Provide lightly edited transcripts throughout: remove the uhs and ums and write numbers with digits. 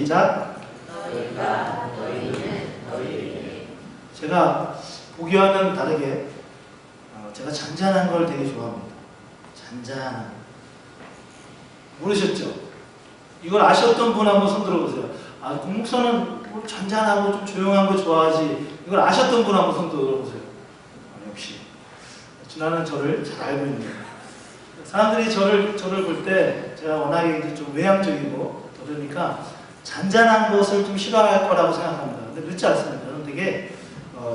시작. 너희가 너희는 너희에게. 제가 보기와는 다르게 제가 잔잔한 걸 되게 좋아합니다. 잔잔한. 모르셨죠? 이걸 아셨던 분 한번 손 들어보세요. 아, 공목사는 뭐 잔잔하고 좀 조용한 거 좋아하지. 이걸 아셨던 분 한번 손 들어보세요. 역시 준하는 저를 잘 알고 있네요. 사람들이 저를 볼 때 제가 워낙에 좀 외향적이고 그러니까 잔잔한 것을 좀 싫어할 거라고 생각합니다. 근데 그렇지 않습니다. 저는 되게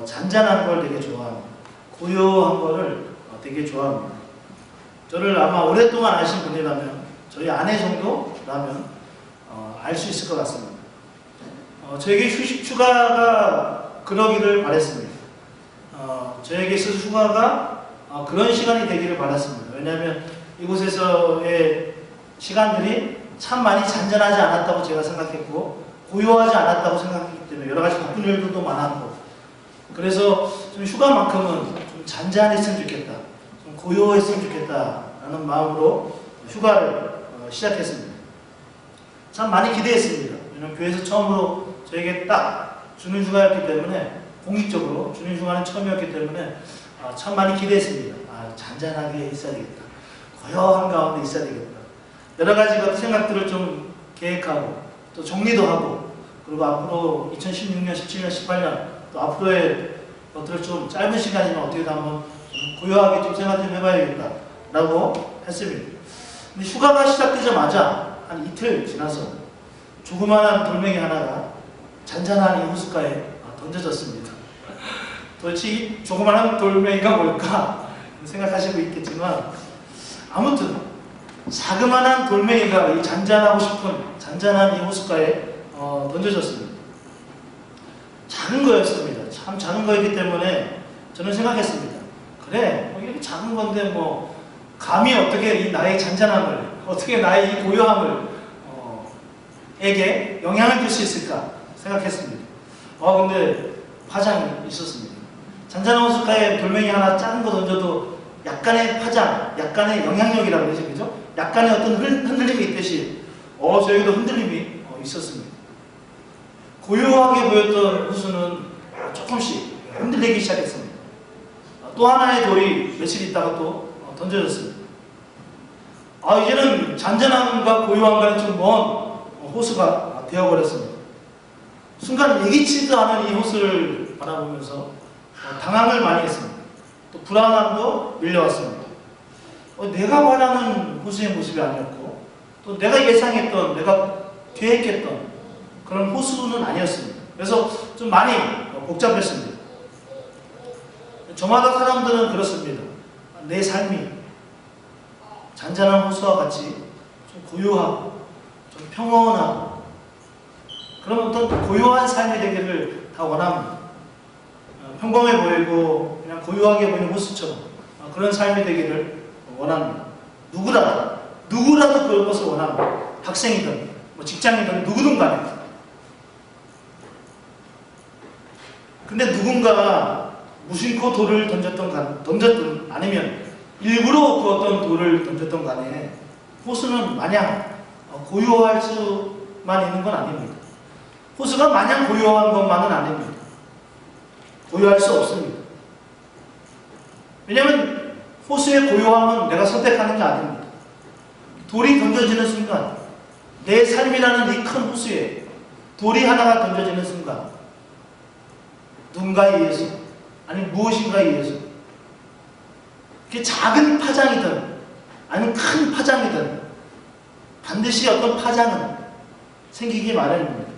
잔잔한 걸 되게 좋아합니다. 고요한 거를 되게 좋아합니다. 저를 아마 오랫동안 아신 분이라면 저희 아내 정도라면 알 수 있을 것 같습니다. 저에게 휴가가 그러기를 바랬습니다. 저에게 있어서 휴가가 그런 시간이 되기를 바랐습니다. 왜냐하면 이곳에서의 시간들이 참 많이 잔잔하지 않았다고 제가 생각했고 고요하지 않았다고 생각했기 때문에 여러 가지 바쁜 일들도 많았고 그래서 좀 휴가만큼은 좀 잔잔했으면 좋겠다, 좀 고요했으면 좋겠다라는 마음으로 휴가를 시작했습니다. 참 많이 기대했습니다. 왜냐하면 교회에서 처음으로 저에게 딱 주는 휴가였기 때문에 공식적으로 주는 휴가는 처음이었기 때문에 참 많이 기대했습니다. 잔잔하게 있어야 되겠다. 고요한 가운데 있어야 되겠다. 여러 가지 생각들을 좀 계획하고 또 정리도 하고 그리고 앞으로 2016년, 17년, 18년 또 앞으로의 것들을 좀 짧은 시간이면 어떻게든 한번 좀 고요하게 좀 생각 좀 해봐야겠다 라고 했습니다. 근데 휴가가 시작되자마자 한 이틀 지나서 조그마한 돌멩이 하나가 잔잔한 이 호숫가에 던져졌습니다. 도대체 이 조그마한 돌멩이가 뭘까 생각하시고 있겠지만 아무튼 자그마한 돌멩이가 이 잔잔하고 싶은 잔잔한 이 호숫가에 던져졌습니다. 작은 거였습니다. 참 작은 거였기 때문에 저는 생각했습니다. 그래, 이렇게 작은 건데 뭐 감히 어떻게 이 나의 잔잔함을 어떻게 나의 이 고요함을 에게 영향을 줄 수 있을까 생각했습니다. 근데 파장이 있었습니다. 잔잔한 호숫가에 돌멩이 하나 작은 거 던져도 약간의 파장, 약간의 영향력이라고 그러죠, 그죠? 약간의 어떤 흔들림이 있듯이 저에게도 흔들림이 있었습니다. 고요하게 보였던 호수는 조금씩 흔들리기 시작했습니다. 또 하나의 돌이 며칠 있다가 또 던져졌습니다. 이제는 잔잔함과 고요함과는 좀 먼 호수가 되어버렸습니다. 순간 예기치도 않은 이 호수를 바라보면서 당황을 많이 했습니다. 또 불안함도 밀려왔습니다. 내가 바라는 호수의 모습이 아니었고 또 내가 예상했던, 내가 계획했던 그런 호수는 아니었습니다. 그래서 좀 많이 복잡했습니다. 저마다 사람들은 그렇습니다. 내 삶이 잔잔한 호수와 같이 좀 고요하고 좀 평온하고 그런 어떤 고요한 삶이 되기를 다 원합니다. 평범해 보이고 그냥 고요하게 보이는 호수처럼 그런 삶이 되기를 원합니다. 누구라도 그럴 것을 원합니다. 학생이든 뭐 직장이든 누구든 간에. 근데 누군가 무심코 돌을 던졌든 아니면 일부러 그 어떤 돌을 던졌던 간에 호수는 마냥 고요할 수만 있는 건 아닙니다. 호수가 마냥 고요한 것만은 아닙니다. 고요할 수 없습니다. 왜냐하면 호수의 고요함은 내가 선택하는 게 아닙니다. 돌이 던져지는 순간 내 삶이라는 이 큰 호수에 돌이 하나가 던져지는 순간 누군가에 의해서 아니면 무엇인가에 의해서 그게 작은 파장이든 아니면 큰 파장이든 반드시 어떤 파장은 생기기 마련입니다.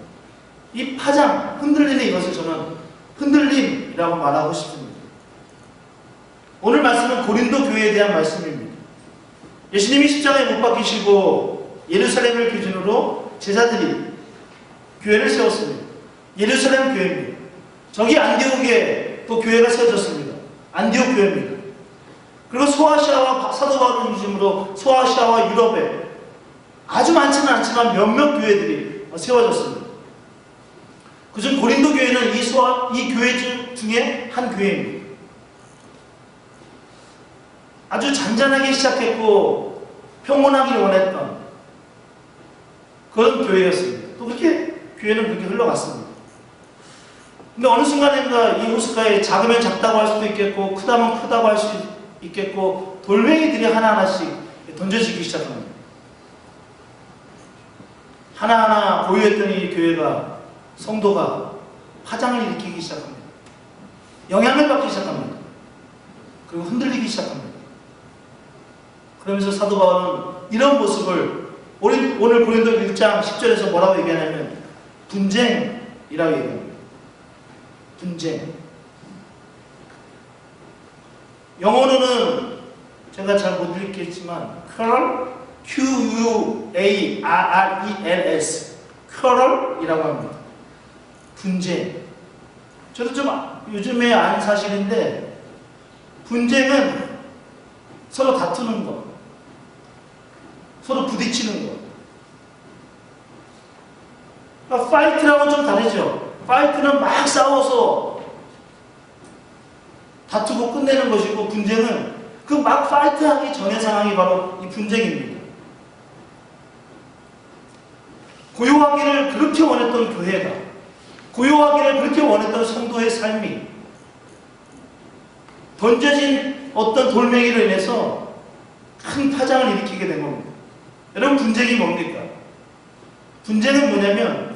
이 파장, 흔들리는 이것을 저는 흔들림이라고 말하고 싶습니다. 오늘 말씀은 고린도 교회에 대한 말씀입니다. 예수님이 십자가에 못 박히시고 예루살렘을 기준으로 제자들이 교회를 세웠습니다. 예루살렘 교회입니다. 저기 안디옥에 또 교회가 세워졌습니다. 안디옥 교회입니다. 그리고 소아시아와 사도 바울을 중심으로 소아시아와 유럽에 아주 많지는 않지만 몇몇 교회들이 세워졌습니다. 그중 고린도 교회는 이 교회 중에 한 교회입니다. 아주 잔잔하게 시작했고 평온하기를 원했던 그런 교회였습니다. 또 그렇게 교회는 그렇게 흘러갔습니다. 근데 어느 순간인가 이 호숫가에 작으면 작다고 할 수도 있겠고 크다면 크다고 할 수 있겠고 돌멩이들이 하나하나씩 던져지기 시작합니다. 하나하나 고요했던 이 교회가, 성도가 파장을 일으키기 시작합니다. 영향을 받기 시작합니다. 그리고 흔들리기 시작합니다. 그러면서 사도 바울은 이런 모습을 오늘 고린도 1장 10절에서 뭐라고 얘기하냐면 분쟁이라고 얘기합니다. 분쟁. 영어로는 제가 잘 못 읽겠지만 Q-U-A-R-R-E-L-S quarrel이라고 합니다. 분쟁. 저도 좀 요즘에 아는 사실인데 분쟁은 서로 다투는 것, 서로 부딪히는 것. 그러니까 파이트랑은 좀 다르죠. 파이트는 막 싸워서 다투고 끝내는 것이고 분쟁은 그 막 파이트하기 전의 상황이 바로 이 분쟁입니다. 고요하기를 그렇게 원했던 교회가, 고요하기를 그렇게 원했던 성도의 삶이 던져진 어떤 돌멩이로 인해서 큰 파장을 일으키게 된 겁니다. 여러분, 분쟁이 뭡니까? 분쟁은 뭐냐면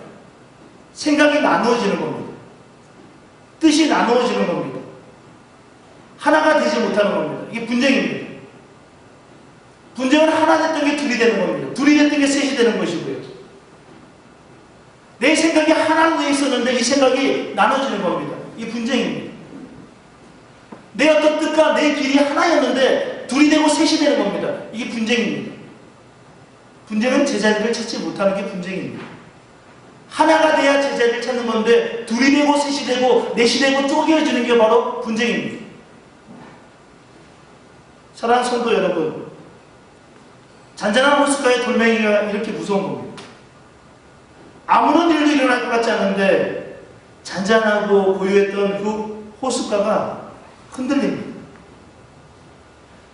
생각이 나누어지는 겁니다. 뜻이 나누어지는 겁니다. 하나가 되지 못하는 겁니다. 이게 분쟁입니다. 분쟁은 하나 됐던 게 둘이 되는 겁니다. 둘이 됐던 게 셋이 되는 것이고요. 내 생각이 하나로 되어 있었는데 이 생각이 나눠지는 겁니다. 이게 분쟁입니다. 내 어떤 뜻과 내 길이 하나였는데 둘이 되고 셋이 되는 겁니다. 이게 분쟁입니다. 분쟁은 제자리를 찾지 못하는 게 분쟁입니다. 하나가 돼야 제자리를 찾는 건데 둘이 되고 셋이 되고 넷이 되고 쪼개어지는 게 바로 분쟁입니다. 사랑하는 성도 여러분, 잔잔한 호숫가의 돌멩이가 이렇게 무서운 겁니다. 아무런 일도 일어날 것 같지 않은데 잔잔하고 고요했던 그 호숫가가 흔들립니다.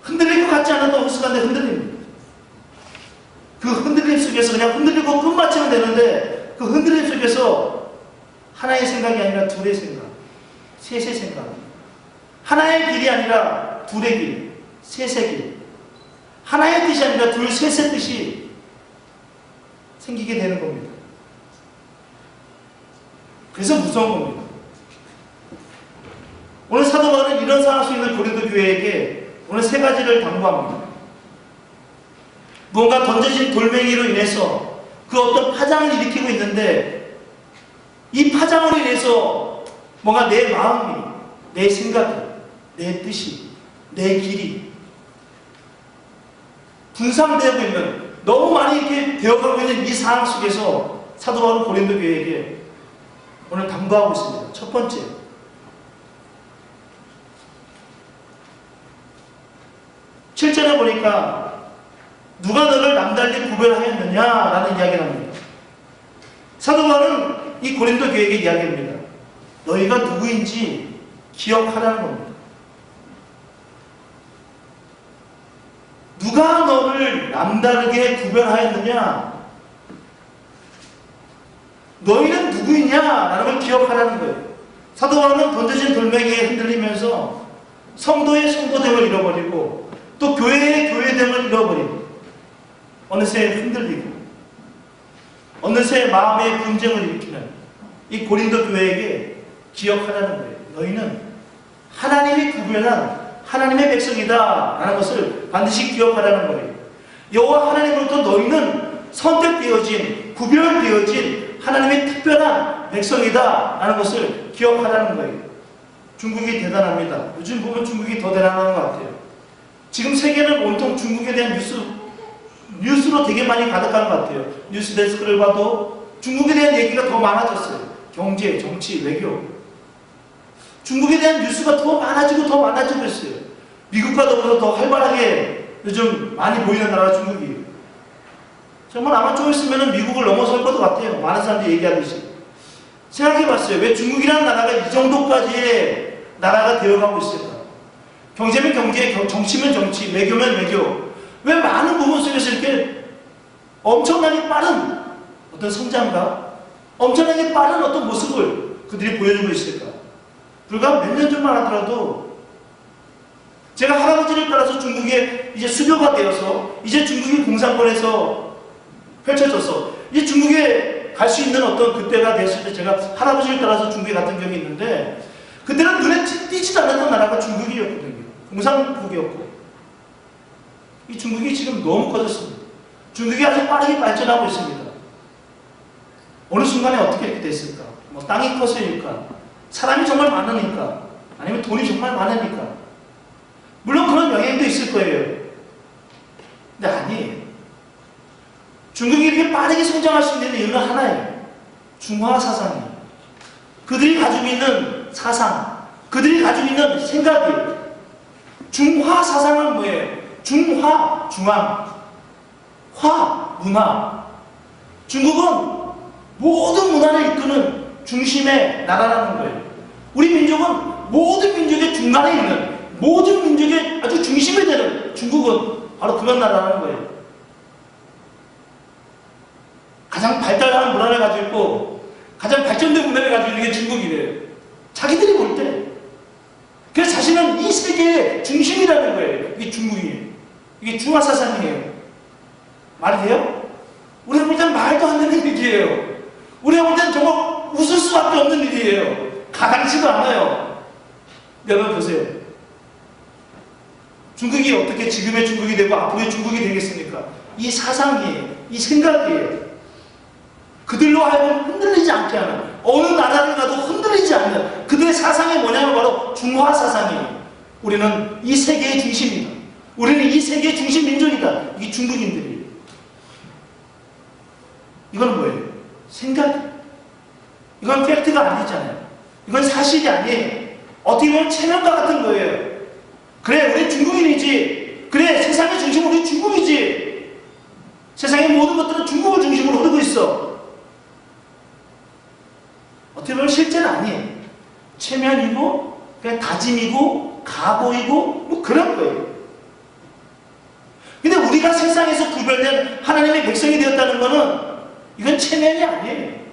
흔들릴 것 같지 않았던 호숫가인데 흔들립니다. 그 흔들림 속에서 그냥 흔들리고 끝마치면 되는데 그 흔들림 속에서 하나의 생각이 아니라 둘의 생각, 셋의 생각, 하나의 길이 아니라 둘의 길, 셋의 길, 하나의 뜻이 아니라 둘, 셋의 뜻이 생기게 되는 겁니다. 그래서 무서운 겁니다. 오늘 사도 바울은 이런 상황 속에 있는 고린도 교회에게 오늘 세 가지를 당부합니다. 무언가 던져진 돌멩이로 인해서 그 어떤 파장을 일으키고 있는데 이 파장으로 인해서 뭔가 내 마음이, 내 생각이, 내 뜻이, 내 길이 분산되고 있는, 너무 많이 이렇게 되어가고 있는 이 상황 속에서 사도 바울은 고린도 교회에게 오늘 당부하고 있습니다. 첫 번째, 7절에 보니까 누가 너를 남달리 구별하였느냐라는 이야기를 합니다. 사도 바울은 이 고린도 교회에게 이야기합니다. 너희가 누구인지 기억하라는 겁니다. 누가 너를 남다르게 구별하였느냐? 너희는 누구이냐라는 걸 기억하라는 거예요. 사도 바울은 던져진 돌멩이에 흔들리면서 성도의 성도됨을 잃어버리고 또 교회의 교회됨을 잃어버리고 어느새 흔들리고 어느새 마음의 분쟁을 일으키는 이 고린도 교회에게 기억하라는 거예요. 너희는 하나님이 구별한 하나님의 백성이다 라는 것을 반드시 기억하라는 거예요. 여호와 하나님으로부터 너희는 선택되어진, 구별되어진 하나님의 특별한 백성이다 라는 것을 기억하라는 거예요. 중국이 대단합니다. 요즘 보면 중국이 더 대단한 것 같아요. 지금 세계는 온통 중국에 대한 뉴스로 되게 많이 가득한 것 같아요. 뉴스 데스크를 봐도 중국에 대한 얘기가 더 많아졌어요. 경제, 정치, 외교. 중국에 대한 뉴스가 더 많아지고 더 많아지고 있어요. 미국과 더불어 더 활발하게 요즘 많이 보이는 나라가 중국이에요. 정말 아마 좀 있으면 미국을 넘어설 것 같아요. 많은 사람들이 얘기하듯이. 생각해봤어요. 왜 중국이라는 나라가 이 정도까지의 나라가 되어가고 있을까? 경제면 경제, 정치면 정치, 외교면 외교. 왜 많은 부분 속에서 이렇게 엄청나게 빠른 어떤 성장과 엄청나게 빠른 어떤 모습을 그들이 보여주고 있을까? 불과 몇 년 전만 하더라도 제가 할아버지를 따라서 중국에 이제 수교가 되어서 이제 중국이 공산권에서 펼쳐져서 이제 중국에 갈 수 있는 어떤 그때가 됐을 때 제가 할아버지를 따라서 중국에 갔던 적이 있는데 그때는 눈에 띄지도 않았던 나라가 중국이었거든요. 공산국이었고 이 중국이 지금 너무 커졌습니다. 중국이 아주 빠르게 발전하고 있습니다. 어느 순간에 어떻게 이렇게 됐을까? 뭐 땅이 커서일까? 사람이 정말 많으니까? 아니면 돈이 정말 많으니까? 물론 그런 영향도 있을 거예요. 근데 아니에요. 중국이 이렇게 빠르게 성장할 수 있는 이유는 하나예요. 중화 사상이에요. 그들이 가지고 있는 사상, 그들이 가지고 있는 생각이에요. 중화 사상은 뭐예요? 중화, 중앙, 화, 문화. 중국은 모든 문화를 이끄는 중심의 나라라는 거예요. 우리 민족은 모든 민족의 중간에 있는, 모든 민족의 아주 중심이 되는 중국은 바로 그런 나라라는 거예요. 가장 발달한 문화를 가지고 있고 가장 발전된 문화를 가지고 있는 게 중국이래요. 자기들이 볼 때. 그래서 자신은 이 세계의 중심이라는 거예요. 이게 중국이에요. 이게 중화사상이에요. 말이 돼요? 우리가 볼 땐 말도 안 되는 일이에요. 우리가 볼 땐 정말 웃을 수밖에 없는 일이에요. 가당치도 않아요. 여러분 보세요. 중국이 어떻게 지금의 중국이 되고 앞으로의 중국이 되겠습니까? 이 사상이에요. 이 생각이에요. 그들로 하여금 흔들리지 않게 하는, 어느 나라를 가도 흔들리지 않는 그들의 사상이 뭐냐면 바로 중화 사상이에요. 우리는 이 세계의 중심이다. 우리는 이 세계의 중심 민족이다. 이게 중국인들이에요. 이건 뭐예요? 생각. 이건 팩트가 아니잖아요. 이건 사실이 아니에요. 어떻게 보면 체면과 같은 거예요. 그래, 우리 중국인이지. 그래, 세상의 중심은 우리 중국이지. 세상의 모든 것들은 중국을 중심으로 흐르고 있어. 어떻게 보면 실제는 아니에요. 체면이고, 그냥 다짐이고, 각오이고, 뭐 그런 거예요. 근데 우리가 세상에서 구별된 하나님의 백성이 되었다는 것은 이건 체면이 아니에요.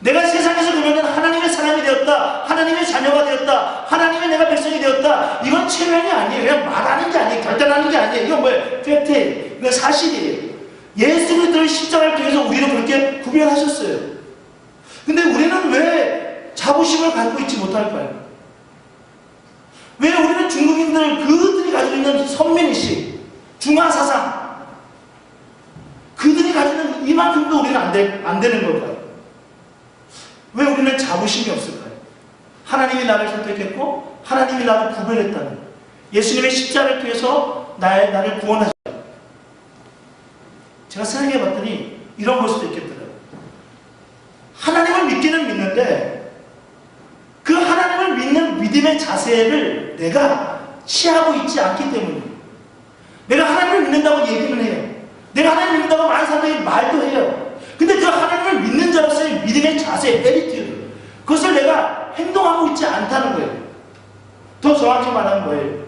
내가 세상에서 구별된 하나님의 사람이 되었다, 하나님의 자녀가 되었다, 하나님의 내가 백성이 되었다, 이건 체면이 아니에요. 그냥 말하는 게 아니에요. 결단하는 게 아니에요. 이건 뭐예요? 팩트예요. 이건 사실이에요. 예수 그리스도의 십자가를 통해서 우리를 그렇게 구별하셨어요. 근데 우리는 왜 자부심을 갖고 있지 못할까요? 왜 우리는 중국인들 그들이 가지고 있는 선민의식, 중화사상, 그들이 가지고 있는 이만큼도 우리는 안 되는 걸까요? 왜 우리는 자부심이 없을까요? 하나님이 나를 선택했고 하나님이 나를 구별했다는, 예수님의 십자가를 통해서 나를 구원하셨다. 제가 생각해 봤더니 이런 걸 수도 있겠더라고요. 하나님을 믿기는 믿는데 그 하나님을 믿는 믿음의 자세를 내가 취하고 있지 않기 때문에, 내가 하나님을 믿는다고 얘기는 해요. 내가 하나님을 믿는다고 많은 사람들이 말도 해요. 근데 그 하나님을 믿는 자로서의 믿음의 자세, 에리티드, 그것을 내가 행동하고 있지 않다는 거예요. 더 정확히 말하는 거예요.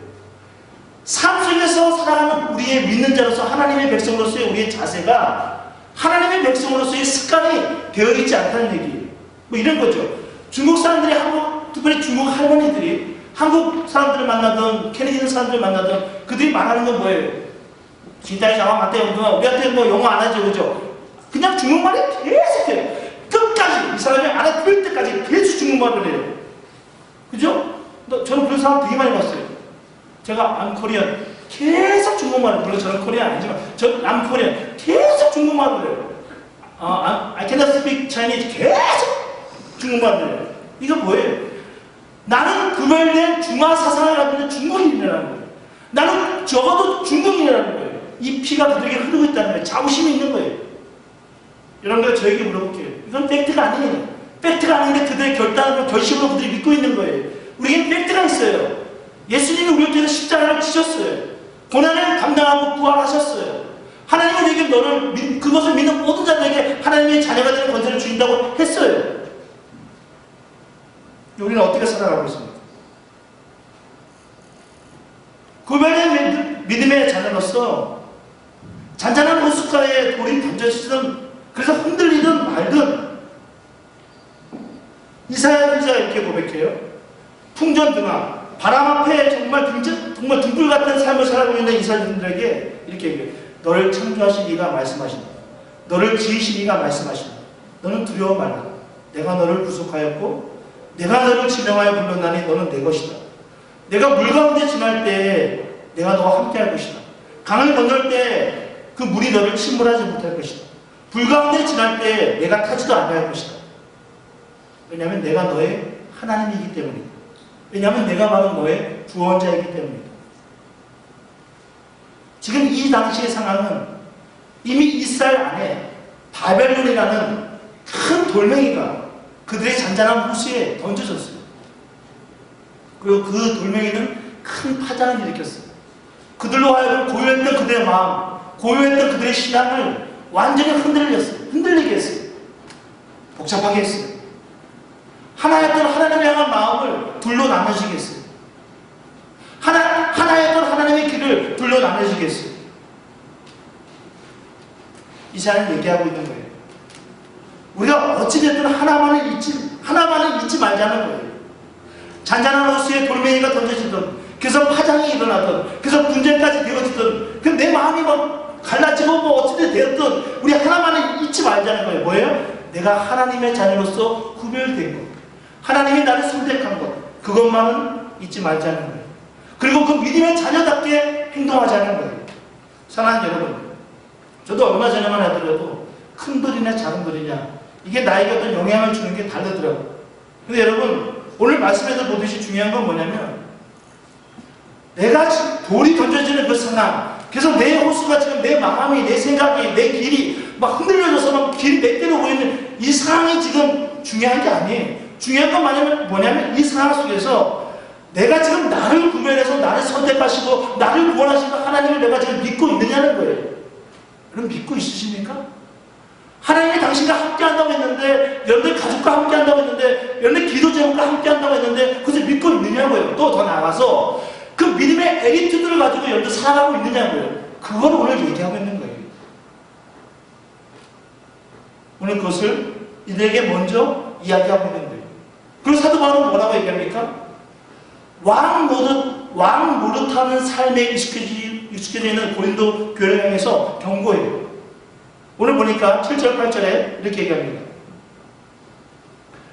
삶 속에서 살아가는 우리의 믿는 자로서, 하나님의 백성으로서의 우리의 자세가 하나님의 백성으로서의 습관이 되어 있지 않다는 얘기예요. 뭐 이런 거죠. 중국 사람들이 특별히 중국 할머니들이 한국 사람들을 만나든 캐네디언 사람들을 만나든 그들이 말하는 건 뭐예요? 진짜 장황 맞대요. 우리한테 뭐 영어 안 하죠, 그죠? 그냥 중국말이 계속해요. 끝까지 이 사람이 알아들을 때까지 계속 중국말을 해요. 그죠? 저는 그런 사람 되게 많이 봤어요. 제가 암코리안 계속 중국말을, 물론 저는 코리안 아니지만 저는 암코리안 계속 중국말을 해요. I cannot speak Chinese 계속 중국말을 해요. 이거 뭐예요? 나는 구별된 중화 사상을 가지고 있는 중국인이라는 거예요. 나는 적어도 중국인이라는 거예요. 이 피가 그들에게 흐르고 있다는 거예요. 자부심이 있는 거예요. 이런 걸 저에게 물어볼게요. 이건 팩트가 아니에요. 팩트가 아닌데 그들의 결단으로, 결심으로 그들이 믿고 있는 거예요. 우리에겐 팩트가 있어요. 예수님이 우리를 통해서 십자가를 지셨어요. 고난을 감당하고 부활하셨어요. 하나님은 너에게 그것을 믿는 모든 자들에게 하나님의 자녀가 되는 권세를 주신다고 했어요. 우리는 어떻게 살아가고 있습니까? 구별된 믿음의 자녀로서 잔잔한 호숫가에 돌이 던져지든, 그래서 흔들리든 말든 이사야가 이렇게 고백해요. 풍전등화, 바람 앞에 정말 등불 같은 삶을 살아가고 있는 이스라엘인들에게 이렇게 얘기해요. 너를 창조하신 이가 말씀하신다. 너를 지으신 이가 말씀하신다. 너는 두려워 말라. 내가 너를 구속하였고 내가 너를 지명하여 불렀나니 너는 내 것이다. 내가 물 가운데 지날 때 내가 너와 함께 할 것이다. 강을 건널 때 그 물이 너를 침몰하지 못할 것이다. 불 가운데 지날 때 내가 타지도 않을 것이다. 왜냐하면 내가 너의 하나님이기 때문이다. 왜냐하면 내가 바로 너의 구원자이기 때문이다. 지금 이 당시의 상황은 이미 이스라엘 안에 바벨론이라는 큰 돌멩이가 그들의 잔잔한 호수에 던져졌어요. 그리고 그 돌멩이는 큰 파장을 일으켰어요. 그들로 하여금 고요했던 그들의 마음, 고요했던 그들의 신앙을 완전히 흔들리게 했어요. 복잡하게 했어요. 하나였던 하나님을 향한 마음을 둘로 나눠지게 했어요. 하나였던 하나님의 길을 둘로 나눠지게 했어요. 이사야는 얘기하고 있는 거예요. 우리가 어찌됐든 하나만을 잊지 말자는 거예요. 잔잔한 호수에 돌멩이가 던져지던, 그래서 파장이 일어나던, 그래서 분쟁까지 되어지던, 그 내 마음이 막 갈라지고 어찌됐든 되었던, 우리 하나만을 잊지 말자는 거예요. 뭐예요? 내가 하나님의 자녀로서 구별된 것, 하나님이 나를 선택한 것, 그것만은 잊지 말자는 거예요. 그리고 그 믿음의 자녀답게 행동하자는 거예요. 사랑하는 여러분, 저도 얼마 전에만 하더라도 큰 돌이냐 작은 돌이냐 이게 나에게 어떤 영향을 주는 게 다르더라고요. 근데 여러분, 오늘 말씀에서 보듯이 중요한 건 뭐냐면, 내가 지금 돌이 던져지는 그 상황, 그래서 내 호수가 지금 내 마음이, 내 생각이, 내 길이 막 흔들려져서 막 길이 내 길로 보이는 이 상황이 지금 중요한 게 아니에요. 중요한 건 뭐냐면 이 상황 속에서 내가 지금 나를 구별해서 나를 선택하시고 나를 구원하시는 하나님을 내가 지금 믿고 있느냐는 거예요. 여러분, 믿고 있으십니까? 하나님이 당신과 함께 한다고 했는데, 여러분들 가족과 함께 한다고 했는데, 여러분들 기도 제목과 함께 한다고 했는데, 그것을 믿고 있느냐고요. 또 더 나아가서 그 믿음의 에리투드를 가지고 여러분들 살아가고 있느냐고요. 그걸 오늘 얘기하고 있는 거예요. 오늘 그것을 이들에게 먼저 이야기하고 있는 거예요. 그리고 사도 바울은 뭐라고 얘기합니까? 왕 노릇하는 삶에 익숙해져 있는 고린도 교회를 향해서 경고해요. 오늘 보니까 7절 8절에 이렇게 얘기합니다.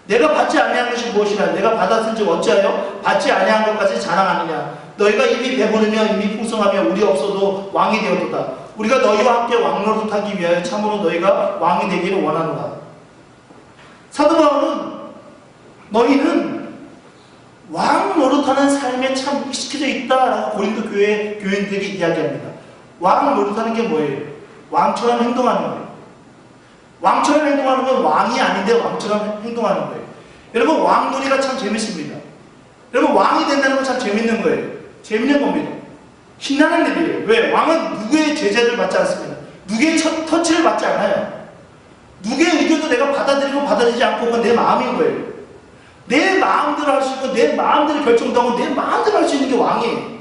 내가 받지 아니한 것이 무엇이냐? 내가 받았은즉 어찌하여 받지 아니한 것까지 자랑하느냐? 너희가 이미 배부르며 이미 풍성하며 우리 없어도 왕이 되었도다. 우리가 너희와 함께 왕노릇하기 위하여 참으로 너희가 왕이 되기를 원하노라. 사도 바울은 너희는 왕 노릇하는 삶에 참 익숙해져 있다라고 고린도 교회 교인들에게 이야기합니다. 왕 노릇하는 게 뭐예요? 왕처럼 행동하는 거예요. 왕처럼 행동하는 건 왕이 아닌데 왕처럼 행동하는 거예요. 여러분, 왕놀이가 참 재밌습니다. 여러분, 왕이 된다는 건 참 재밌는 거예요. 재밌는 겁니다. 신나는 일이에요. 왜? 왕은 누구의 제재를 받지 않습니다. 누구의 터치를 받지 않아요. 누구의 의견도 내가 받아들이고 받아들이지 않고 그건 내 마음인 거예요. 내 마음대로 할 수 있고 내 마음대로 결정도 하고 내 마음대로 할 수 있는 게 왕이에요.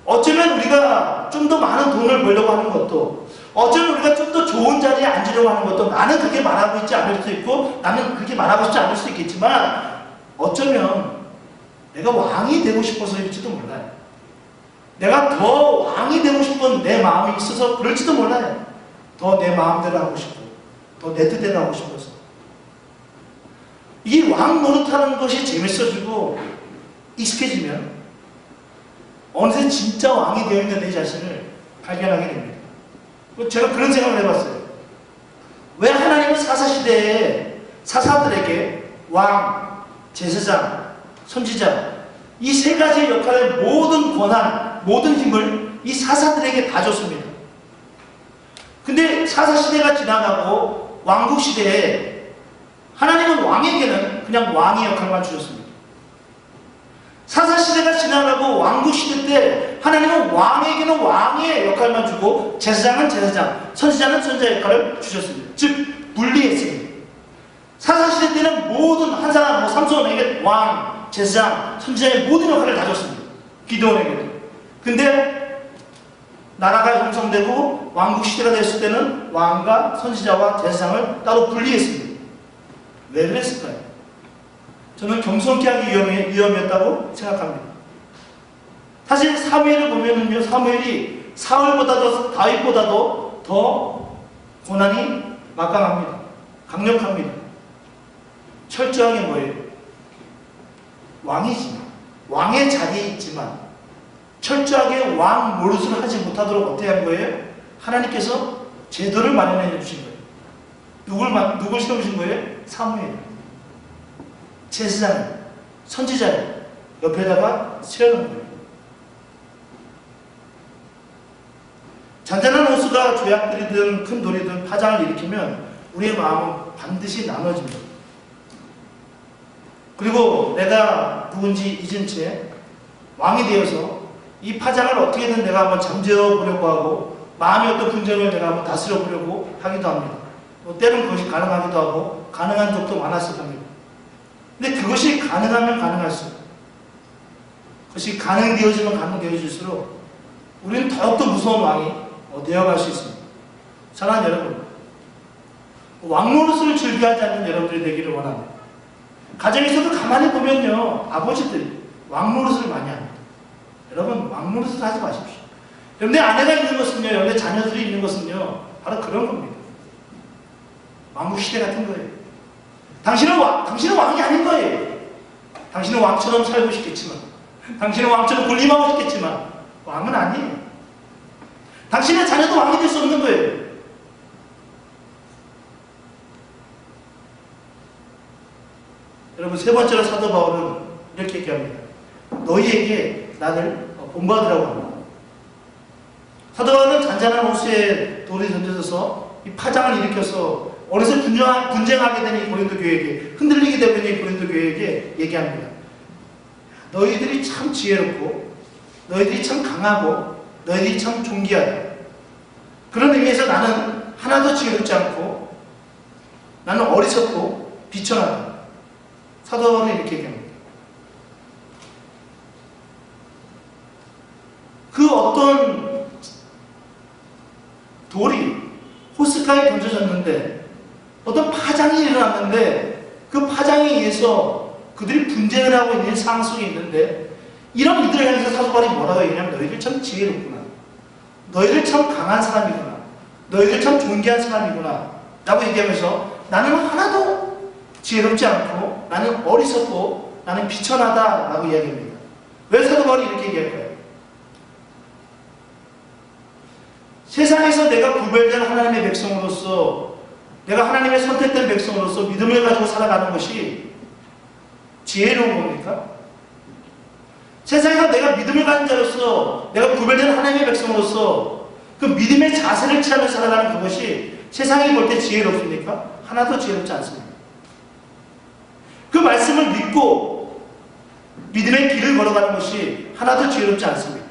어쩌면 우리가 좀 더 많은 돈을 벌려고 하는 것도, 어쩌면 우리가 좀 더 좋은 자리에 앉으려고 하는 것도, 나는 그렇게 말하고 있지 않을 수도 있고 나는 그렇게 말하고 싶지 않을 수도 있겠지만, 어쩌면 내가 왕이 되고 싶어서일지도 몰라요. 내가 더 왕이 되고 싶은 내 마음이 있어서 그럴지도 몰라요. 더 내 마음대로 하고 싶고 더 내 뜻대로 하고 싶어서. 이 왕 노릇하는 것이 재밌어지고 익숙해지면 어느새 진짜 왕이 되어 있는 내 자신을 발견하게 됩니다. 제가 그런 생각을 해봤어요. 왜 하나님은 사사시대에 사사들에게 왕, 제사장, 선지자 이 세 가지의 역할의 모든 권한, 모든 힘을 이 사사들에게 다 줬습니다. 근데 사사시대가 지나가고 왕국시대에 하나님은 왕에게는 그냥 왕의 역할만 주셨습니다. 사사시대가 지나가고 왕국시대 때 하나님은 왕에게는 왕의 역할만 주고 제사장은 제사장, 선지자는 선지자 역할을 주셨습니다. 즉 분리했습니다. 사사시대 때는 모든 한 사람, 삼손에게 왕, 제사장, 선지자의 모든 역할을 다 줬습니다. 기드온에게도. 근데 나라가 형성되고 왕국시대가 됐을 때는 왕과 선지자와 제사장을 따로 분리했습니다. 왜 그랬을까요? 저는 겸손케 하기 위험이었다고 생각합니다. 사실 사무엘을 보면은요, 사무엘이 사울보다도 다윗보다도 더 고난이 막강합니다. 강력합니다. 철저하게 뭐예요? 왕이지만, 왕의 자리에 있지만 철저하게 왕 노릇을 하지 못하도록 어떻게 한 거예요? 하나님께서 제도를 마련해 주신 거예요. 누굴 세우신 거예요? 사무엘. 제사장, 선지자를 옆에다가 세우는 거예요. 잔잔한 호수가 조약들이든 큰 돌이든 파장을 일으키면 우리의 마음은 반드시 나눠집니다. 그리고 내가 누군지 잊은 채 왕이 되어서 이 파장을 어떻게든 내가 한번 잠재워 보려고 하고 마음의 어떤 분쟁을 내가 한번 다스려 보려고 하기도 합니다. 때로는 그것이 가능하기도 하고 가능한 적도 많았을 겁니다. 근데 그것이 가능하면 가능할수록, 그것이 가능되어지면 가능되어질수록 우리는 더욱더 무서운 왕이 되어갈 수 있습니다. 사랑하는 여러분, 왕노릇을 즐겨하지 않는 여러분들이 되기를 원합니다. 가정에서도 가만히 보면요, 아버지들이 왕노릇을 많이 합니다. 여러분, 왕노릇을 하지 마십시오. 여러분의 아내가 있는 것은요, 여러분의 자녀들이 있는 것은요, 바로 그런 겁니다. 왕국시대 같은 거예요. 당신은 왕이 아닌 거예요. 당신은 왕처럼 살고 싶겠지만, 당신은 왕처럼 군림하고 싶겠지만 왕은 아니에요. 당신의 자녀도 왕이 될 수 없는 거예요. 여러분, 세 번째로 사도 바울은 이렇게 얘기합니다. 너희에게 나를 본받으라고 합니다. 사도 바울은 잔잔한 호수에 돌이 던져져서 이 파장을 일으켜서 어느새 분쟁하게 되는 이 고린도 교회에게, 흔들리게 되는 이 고린도 교회에게 얘기합니다. 너희들이 참 지혜롭고 너희들이 참 강하고 너희들이 참 존귀하다. 그런 의미에서 나는 하나도 지혜롭지 않고 나는 어리석고 비천하다. 사도 바울은 이렇게 얘기합니다. 그 어떤 돌이 호숫가에 던져졌는데 어떤 파장이 일어났는데 그 파장에 의해서 그들이 분쟁을 하고 있는 상황 속에 있는데 이런 이들을 향해서 사도 바울이 뭐라고 얘기하냐면 너희들 참 지혜롭구나. 너희들 참 강한 사람이구나. 너희들 참 존귀한 사람이구나. 라고 얘기하면서 나는 하나도 지혜롭지 않고 나는 어리석고 나는 비천하다 라고 이야기합니다. 왜 사도 바울이 이렇게 얘기할까요? 세상에서 내가 구별된 하나님의 백성으로서, 내가 하나님의 선택된 백성으로서 믿음을 가지고 살아가는 것이 지혜로운 겁니까? 세상에서 내가 믿음을 가진 자로서, 내가 구별된 하나님의 백성으로서 그 믿음의 자세를 취하며 살아가는 그것이 세상이 볼 때 지혜롭습니까? 하나도 지혜롭지 않습니다. 그 말씀을 믿고 믿음의 길을 걸어가는 것이 하나도 지혜롭지 않습니다.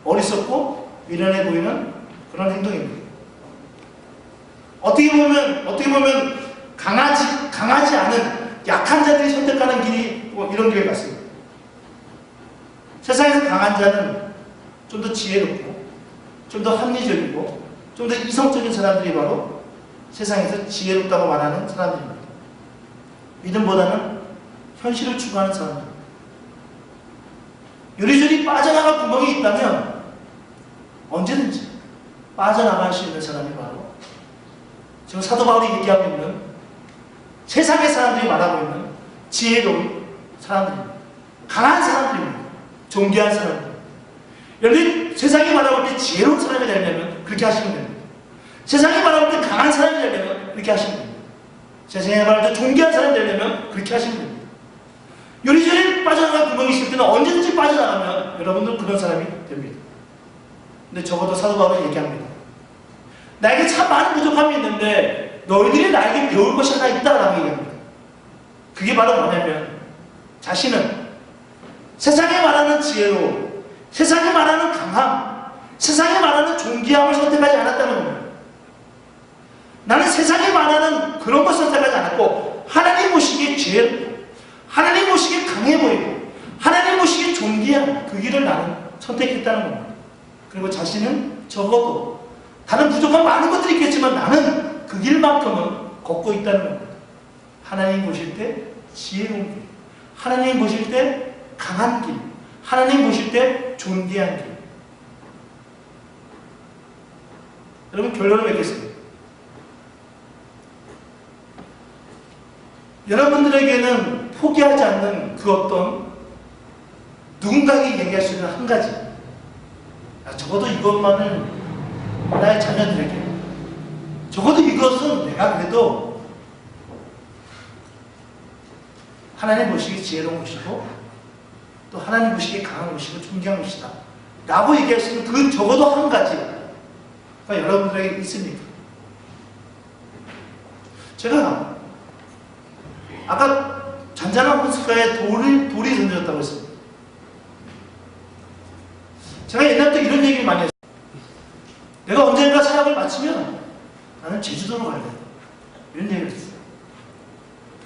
어리석고 미련해 보이는 그런 행동입니다. 어떻게 보면 강하지 않은 약한 자들이 선택하는 길이 이런 길 같습니다. 세상에서 강한 자는 좀 더 지혜롭고 좀 더 합리적이고 좀 더 이성적인 사람들이 바로 세상에서 지혜롭다고 말하는 사람들입니다. 믿음보다는 현실을 추구하는 사람들입니다. 요리조리 빠져나갈 구멍이 있다면 언제든지 빠져나갈 수 있는 사람이 바로 지금 사도 바울이 얘기하고 있는 세상의 사람들이 말하고 있는 지혜로운 사람들입니다. 강한 사람들입니다. 존귀한 사람들. 여러분, 세상이 말하고 때 지혜로운 사람이 되려면 그렇게 하시면 됩니다. 세상이 말하고 때 강한 사람이 되려면 그렇게 하시면 됩니다. 세상이 말하고 때 존귀한 사람이 되려면 그렇게 하시면 됩니다. 요리조리 빠져나갈 구멍이 있을 때는 언제든지 빠져나가면 여러분들 그런 사람이 됩니다. 근데 적어도 사도 바울은 얘기합니다. 나에게 참 많은 부족함이 있는데 너희들이 나에게 배울 것이 하나 있다라고 얘기합니다. 그게 바로 뭐냐면 자신은 세상에 말하는 지혜로, 세상에 말하는 강함, 세상에 말하는 존귀함을 선택하지 않았다는 겁니다. 나는 세상에 말하는 그런 것 선택하지 않았고 하나님 보시기에 지혜롭고 하나님 보시기에 강해 보이고 하나님 보시기에 존귀한 그 길을 나는 선택했다는 겁니다. 그리고 자신은 적어도 다른 부족한 많은 것들이 있겠지만 나는 그 길만큼은 걷고 있다는 겁니다. 하나님 보실 때 지혜로운 길, 하나님 보실 때 강한 길, 하나님 보실 때 존귀한 길. 여러분, 결론을 맺겠습니다. 여러분들에게는 포기하지 않는 그 어떤 누군가에게 얘기할 수 있는 한 가지, 적어도 이것만은 나의 자녀들에게, 적어도 이것은 내가 그래도 하나님 보시기에 지혜로운 것이고 또 하나님 보시기에 강한 것이고 존귀한 것이다 라고 얘기할 수 있는 그 적어도 한 가지가 여러분들에게 있습니까? 제가 아까 잔잔한 호숫가에 돌이 던져졌다고 했습니다. 제가 옛날부터 이런 얘기를 많이 했어요. 내가 언젠가 사역을 마치면 나는 제주도로 갈래. 이런 얘기를 했어요.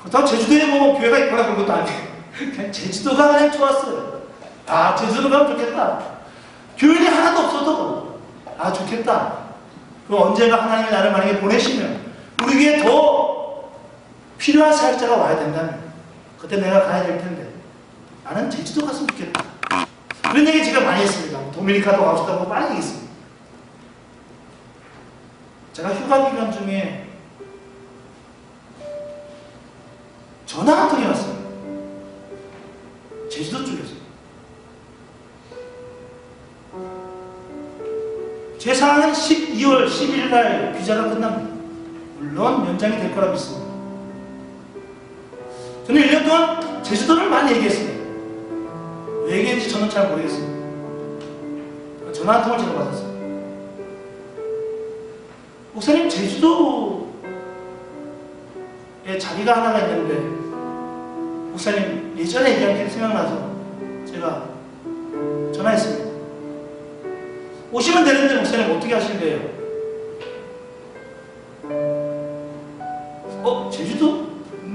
그렇다고 제주도에 뭐 교회가 있거나 그런 것도 아니에요. 그냥 제주도가 그냥 좋았어요. 아, 제주도로 가면 좋겠다. 교인이 하나도 없어도 아, 좋겠다. 그럼 언젠가 하나님이 나를 만약에 보내시면 우리에게 더 필요한 사역자가 와야 된다면 그때 내가 가야 될 텐데 나는 제주도 갔으면 좋겠다. 그런 얘기 제가 많이 했습니다. 도미니카도 가고 싶다고 많이 얘기했습니다. 제가 휴가 기간 중에 전화 한 통이 왔어요. 제주도 쪽에서. 제 상황은 12월 10일 날 비자가 끝납니다. 물론 연장이 될 거라 믿습니다. 저는 1년 동안 제주도를 많이 얘기했습니다. 왜 얘기했는지 저는 잘 모르겠습니다. 전화 한 통을 제가 받았어요. 목사님, 제주도에 자리가 하나가 있는데 목사님 예전에 얘기한 게 생각나서 제가 전화했습니다. 오시면 되는데 목사님 어떻게 하실래요? 제주도?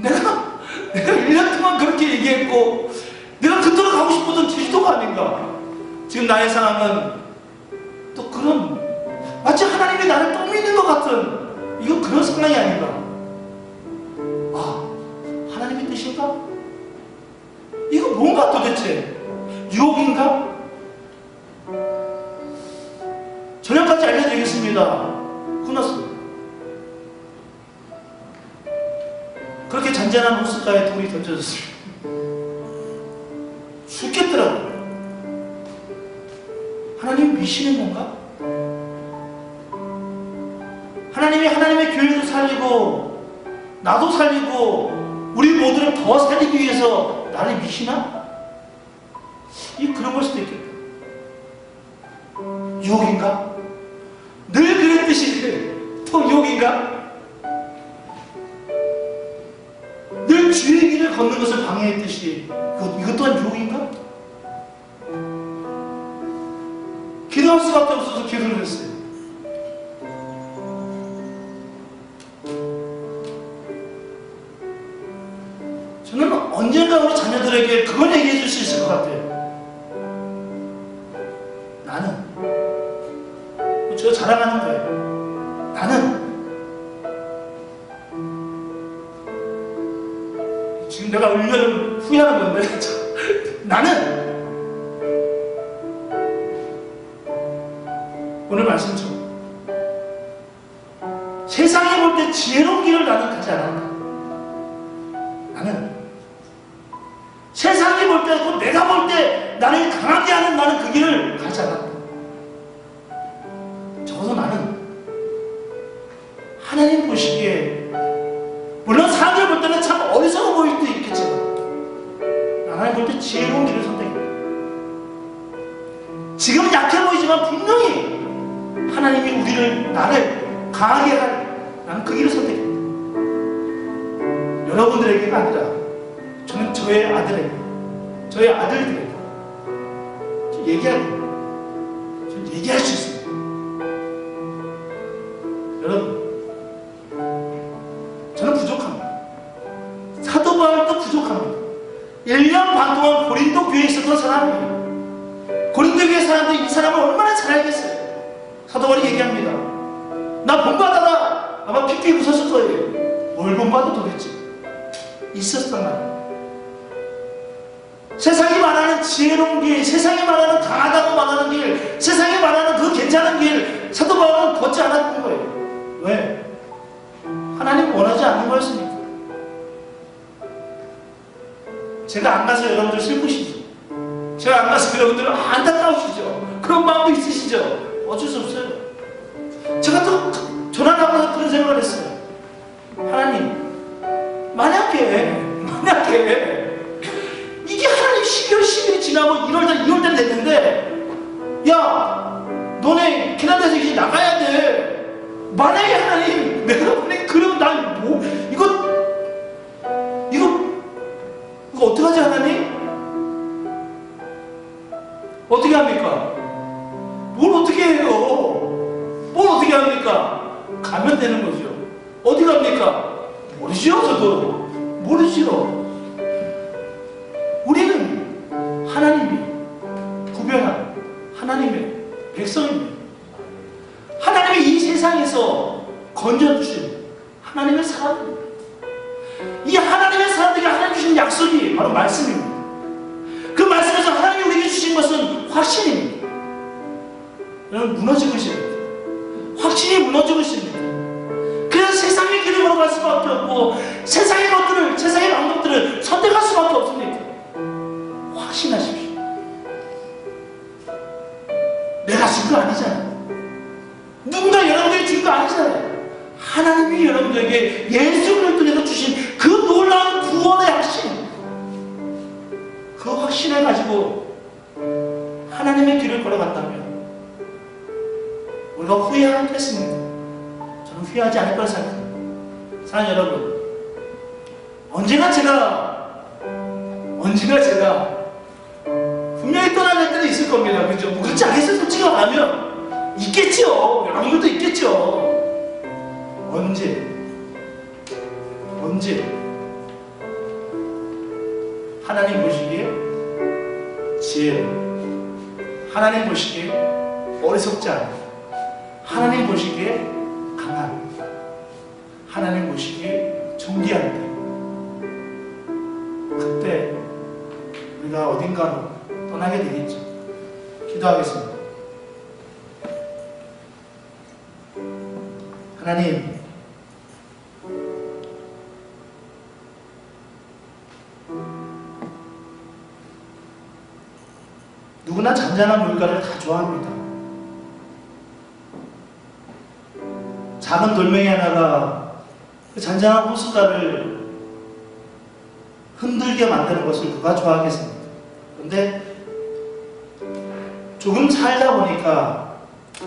내가 1년 동안 그렇게 얘기했고 내가 그토록 가고 싶었던 제주도가 아닌가. 지금 나의 상황은 또 그런 마치 하나님이 나를 또 믿는 것 같은 이건 그런 상황이 아닌가. 아, 하나님의 뜻인가? 이거 뭔가 도대체? 유혹인가? 저녁까지 알려드리겠습니다. 끝났어요. 그렇게 잔잔한 호숫가에 돌이 던져졌어요. 죽겠더라고요. 하나님 미시는 건가? 하나님이 하나님의 교회도 살리고 나도 살리고 우리 모두를 더 살리기 위해서 나를 미시나? 그런 걸 수도 있겠다. 유혹인가? 늘 그랬듯이 또 유혹인가? 늘 주의 길을 걷는 것을 방해했듯이 이것 또한 유혹인가? 기도할 수밖에 없어서 기도를 했어요. 저는 언젠가 우리 자녀들에게 그걸 얘기해 줄 수 있을 것 같아요. 나는 저 자랑하는 거예요. 나는 지금 내가 울면 후회하는 건데 나는 오늘 말씀처럼 세상이 볼 때 지혜로운 길을 나는 가지 않았다. 나는 세상이 볼 때, 내가 볼 때 나를 강하게 하는 나는 그 길을 가지 않았다. 적어도 나는 하나님 보시기에 물론 사람들 볼 때는 참 어리석어 보일 수도 있겠지만 하나님 볼 때 지혜로운 길을 선택했다. 지금은 약해 보이지만 분명히 하나님이 나를 강하게 할 나는 그 길을 선택했다. 여러분들에게가 아니라 저는 저의 아들에게, 저의 아들들에게 얘기할 수 있습니다. 여러분, 저는 부족합니다. 사도 바울도 부족합니다. 1년 반 동안 고린도 교회에 있었던 사람이에요. 고린도 교회 사람들이 이 사람을 얼마나 잘 알겠어요. 사도 바울이 얘기합니다. 나 본받아라. 아마 픽픽 웃었을 거예요. 뭘 본받아 도대체. 있었단 말이에요. 세상이 말하는 지혜로운 길, 세상이 말하는 강하다고 말하는 길, 세상이 말하는 그 괜찮은 길, 사도 바울은 걷지 않았던 거예요. 왜? 하나님 원하지 않는 거였으니까. 제가 안 가서 여러분들 슬프시죠? 제가 안 가서 여러분들 안타까우시죠? 그런 마음도 있으시죠? 어쩔 수 없어요. 제가 또 전화하면서 그런 생각을 했어요. 하나님, 만약에 이게 하나님 12월 10일이 지나고 1월달 2월달 됐는데, 야 너네 캐나다에서 이제 나가야 돼. 만약에 하나님 내가 만약에 그러면 나 뭐 이거 어떡하지 하나님? 어떻게 합니까? 뭘 어떻게 해요? 뭘 어떻게 합니까? 가면 되는 거죠. 어디 갑니까? 모르죠. 저도 모르죠. 우리는 하나님이 구별한 하나님의 백성입니다. 하나님이 이 세상에서 건져주신 하나님의 사람입니다. 이 하나님의 사람들에게 하나님 주신 약속이 바로 말씀입니다. 그 말씀에서 하나님이 우리에게 주신 것은 확신입니다. 여러분, 무너지고 있습니다. 확신이 무너지고 있습니다. 그래서 세상의 길을 걸어갈 수밖에 없고 세상의 것들을, 세상의 방법들을 선택할 수밖에 없습니다. 확신하십시오. 내가 준 거 아니잖아요. 누군가 여러분들이 준 거 아니잖아요. 하나님이 여러분들에게 예수 그리스도를 통해서 주신 그 놀라운 구원의 확신, 그 확신을 가지고 하나님의 길을 걸어갔다면 우리가 후회하겠습니다. 저는 후회하지 않을 거라 생각합니다. 사랑하는 여러분, 언젠가 제가 분명히 떠나는 때도 있을 겁니다. 그렇죠? 뭐 그렇지 않겠어요? 솔직히 말하면 있겠죠. 여러분들도 있겠죠. 언제 하나님 보시기에 지혜로운, 하나님 보시기에 어리석지 않은, 하나님 보시기에 강한, 하나님 보시기에 존귀한 때, 그때 우리가 어딘가로 떠나게 되겠죠. 기도하겠습니다. 하나님, 누구나 잔잔한 물가를 다 좋아합니다. 작은 돌멩이 하나가 그 잔잔한 호숫가를 흔들게 만드는 것을 누가 좋아하겠습니까? 그런데 조금 살다 보니까,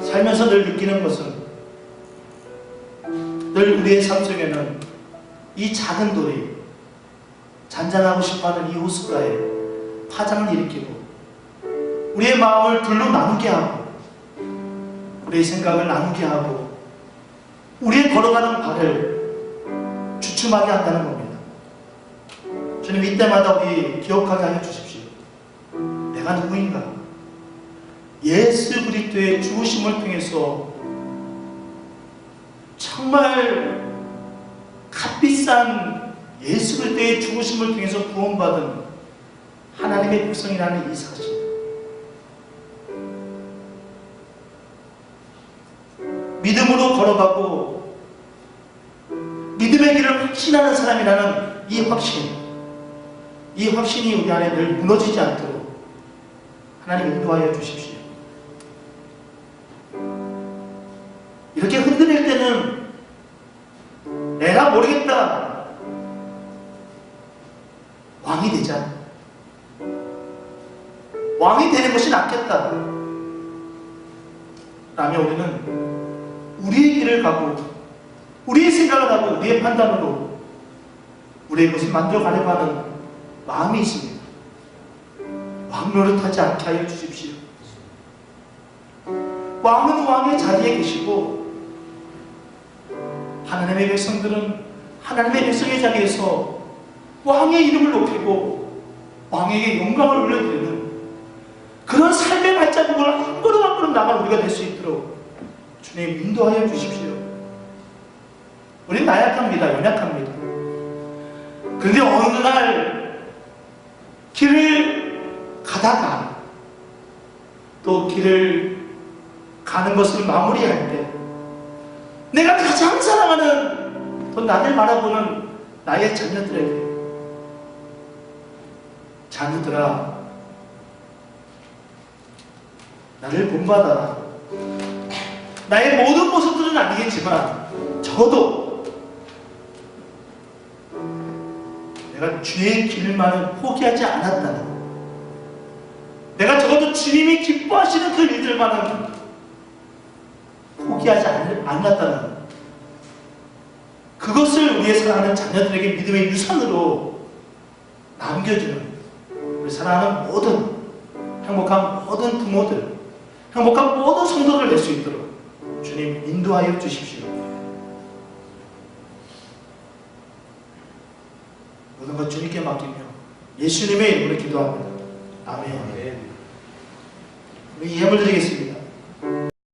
살면서 늘 느끼는 것은, 늘 우리의 삶 속에는 이 작은 돌이 잔잔하고 싶어하는 이 호숫가에 파장을 일으키고 우리의 마음을 둘로 나누게 하고 우리의 생각을 나누게 하고 우리의 걸어가는 발을 주춤하게 한다는 겁니다. 주님, 이때마다 우리 기억하게 하여 주십시오. 내가 누구인가? 예수 그리스도의 죽으심을 통해서 정말 값비싼 예수 그리스도의 죽으심을 통해서 구원받은 하나님의 백성이라는 이 사실, 믿음으로 걸어가고 믿음의 길을 확신하는 사람이라는 이 확신이 우리 안에 늘 무너지지 않도록 하나님 인도하여 주십시오. 이렇게 흔들릴 때는 내가 모르겠다, 왕이 되자, 왕이 되는 것이 낫겠다 라면 우리는 우리의 길을 가고 우리의 생각을 하고 우리의 판단으로 우리의 것을 만들어가려고 하는 마음이 있습니다. 왕 노릇하지 않게 하여 주십시오. 왕은 왕의 자리에 계시고 하나님의 백성들은 하나님의 백성의 자리에서 왕의 이름을 높이고 왕에게 영광을 올려드리는 그런 삶의 발자국을 한 걸음 한 걸음 나갈 우리가 될 수 있도록 주님 인도하여 주십시오. 우리는 나약합니다. 연약합니다. 그런데 어느 날 길을 가다가 또 길을 가는 것을 마무리할 때 내가 가장 사랑하는 또 나를 바라보는 나의 자녀들에게 자녀들아 나를 본받아라. 나의 모든 모습들은 아니겠지만 적어도 내가 주의 길만은 포기하지 않았다는, 내가 적어도 주님이 기뻐하시는 그 일들만은 포기하지 않았다는, 그것을 우리의 사랑하는 자녀들에게 믿음의 유산으로 남겨주는, 우리 사랑하는 모든 행복한 모든 부모들, 행복한 모든 성도를 낼 수 있도록 주님 인도하여 주십시오. 모든 것 주님께 맡기며 예수님의 이름으로 기도합니다. 아멘. 우리 예물 드리겠습니다.